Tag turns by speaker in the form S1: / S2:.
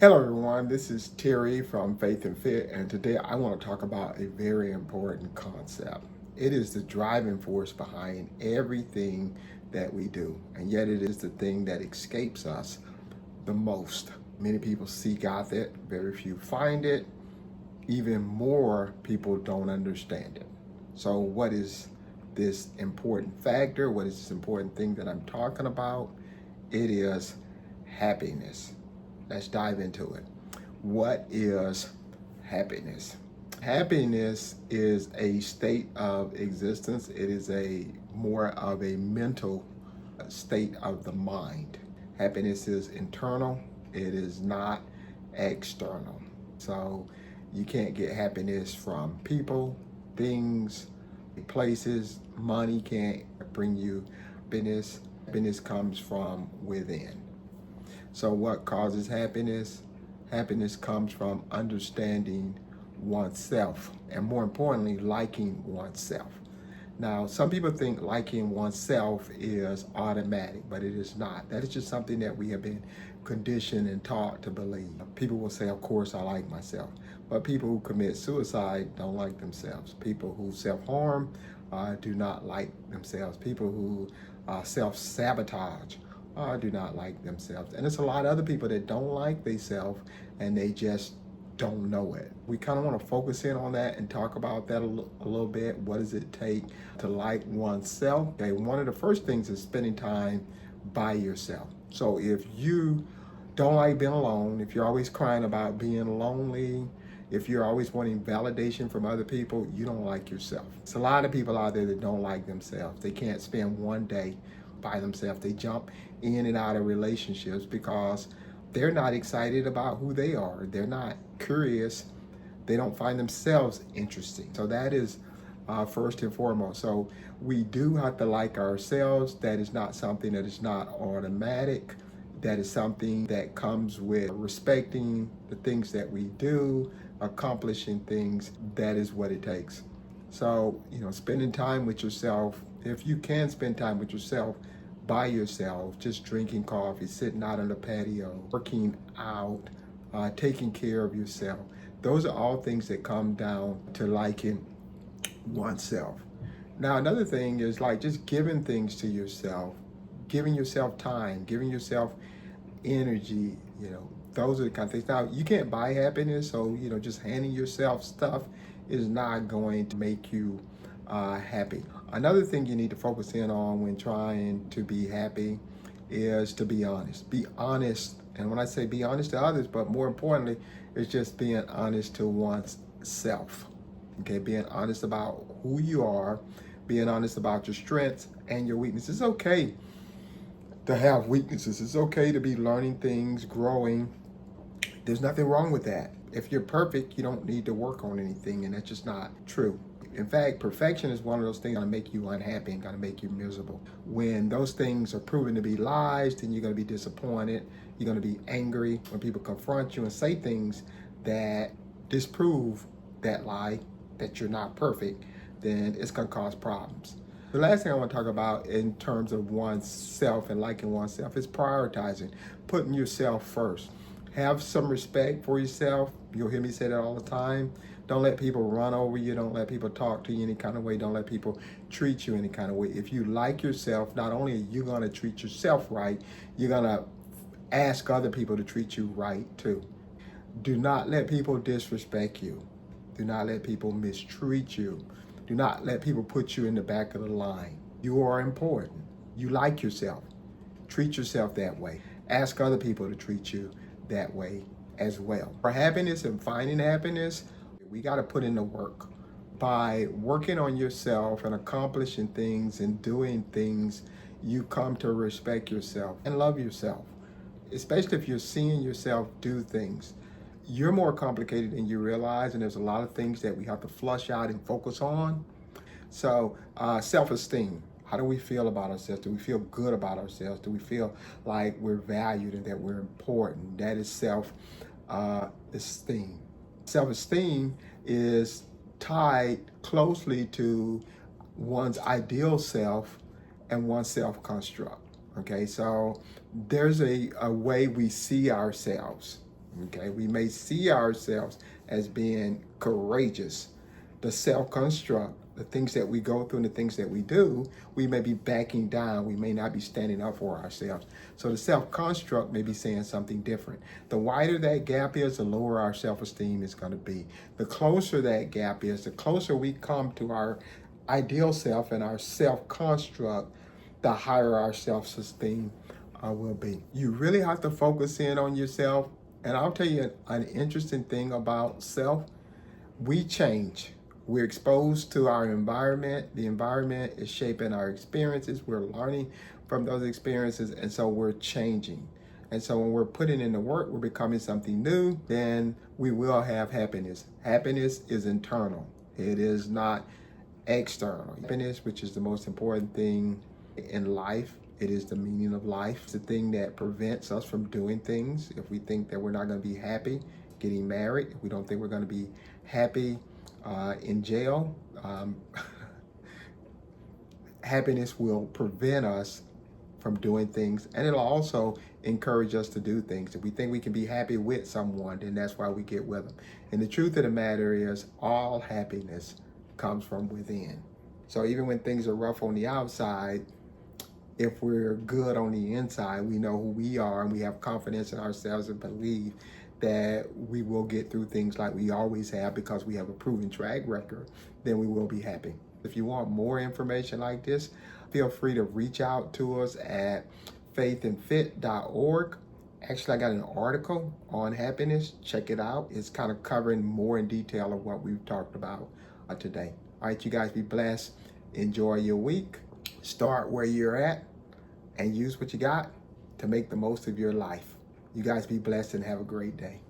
S1: Hello, everyone. This is Terry from Faith and Fit, and today I want to talk about a very important concept. It is the driving force behind everything that we do, and yet it is the thing that escapes us the most. Many people seek out it, very few find it, even more people don't understand it. So, what is this important factor? What is this important thing that I'm talking about? It is happiness. Let's dive into it. What is happiness? Happiness is a state of existence. It is a more of a mental state of the mind. Happiness is internal. It is not external. So you can't get happiness from people, things, places. Money can't bring you happiness. Happiness comes from within. So, what causes happiness? Happiness comes from understanding oneself and, more importantly, liking oneself. Now, some people think liking oneself is automatic, but it is not. That is just something that we have been conditioned and taught to believe. People will say, of course, I like myself. But people who commit suicide don't like themselves. People who self-harm do not like themselves. People who self-sabotage do not like themselves. And it's a lot of other people that don't like themselves and they just don't know it. We kind of want to focus in on that and talk about that a little bit. What does it take to like oneself? Okay, one of the first things is spending time by yourself. So if you don't like being alone, if you're always crying about being lonely, if you're always wanting validation from other people, you don't like yourself. There's a lot of people out there that don't like themselves. They can't spend one day by themselves. They jump in and out of relationships because they're not excited about who they are. They're not curious. They don't find themselves interesting. So that is first and foremost. So we do have to like ourselves. That is not something that is not automatic. That is something that comes with respecting the things that we do, accomplishing things. That is what it takes. So, spending time with yourself, if you can spend time with yourself, by yourself, just drinking coffee, sitting out on the patio, working out, taking care of yourself. Those are all things that come down to liking oneself. Now, another thing is like just giving things to yourself, giving yourself time, giving yourself energy, those are the kind of things. Now, you can't buy happiness, so, just handing yourself stuff is not going to make you happy. Another thing you need to focus in on when trying to be happy is to be honest. Be honest. And when I say be honest to others, but more importantly, it's just being honest to oneself. Okay, being honest about who you are, being honest about your strengths and your weaknesses. It's okay to have weaknesses. It's okay to be learning things, growing. There's nothing wrong with that. If you're perfect, you don't need to work on anything, and that's just not true. In fact, perfection is one of those things that make you unhappy and going to make you miserable. When those things are proven to be lies, then you're going to be disappointed. You're going to be angry when people confront you and say things that disprove that lie, that you're not perfect, then it's going to cause problems. The last thing I want to talk about in terms of oneself and liking oneself is prioritizing, putting yourself first. Have some respect for yourself. You'll hear me say that all the time. Don't let people run over you. Don't let people talk to you any kind of way. Don't let people treat you any kind of way. If you like yourself, not only are you going to treat yourself right, you're going to ask other people to treat you right too. Do not let people disrespect you. Do not let people mistreat you. Do not let people put you in the back of the line. You are important. You like yourself. Treat yourself that way. Ask other people to treat you that way as well. For happiness and finding happiness, we got to put in the work. By working on yourself and accomplishing things and doing things, you come to respect yourself and love yourself, especially if you're seeing yourself do things. You're more complicated than you realize, and there's a lot of things that we have to flush out and focus on. So, self-esteem. How do we feel about ourselves? Do we feel good about ourselves? Do we feel like we're valued and that we're important? That is self-esteem. Self-esteem is tied closely to one's ideal self and one's self-construct. Okay, so there's a way we see ourselves. Okay, we may see ourselves as being courageous. The self-construct, the things that we go through and the things that we do, we may be backing down. We may not be standing up for ourselves. So the self-construct may be saying something different. The wider that gap is, the lower our self-esteem is going to be. The closer that gap is, the closer we come to our ideal self and our self-construct, the higher our self-esteem will be. You really have to focus in on yourself. And I'll tell you an interesting thing about self. We change. We're exposed to our environment. The environment is shaping our experiences. We're learning from those experiences, and so we're changing. And so when we're putting in the work, we're becoming something new, then we will have happiness. Happiness is internal. It is not external. Happiness, which is the most important thing in life, it is the meaning of life. It's the thing that prevents us from doing things. If we think that we're not going to be happy getting married, if we don't think we're going to be happy in jail, happiness will prevent us from doing things, and it'll also encourage us to do things. If we think we can be happy with someone, then that's why we get with them. And the truth of the matter is, all happiness comes from within. So even when things are rough on the outside, if we're good on the inside, we know who we are and we have confidence in ourselves and believe that we will get through things like we always have because we have a proven track record, then we will be happy. If you want more information like this, feel free to reach out to us at faithandfit.org. Actually, I got an article on happiness. Check it out. It's kind of covering more in detail of what we've talked about today. All right, you guys be blessed. Enjoy your week. Start where you're at and use what you got to make the most of your life. You guys be blessed and have a great day.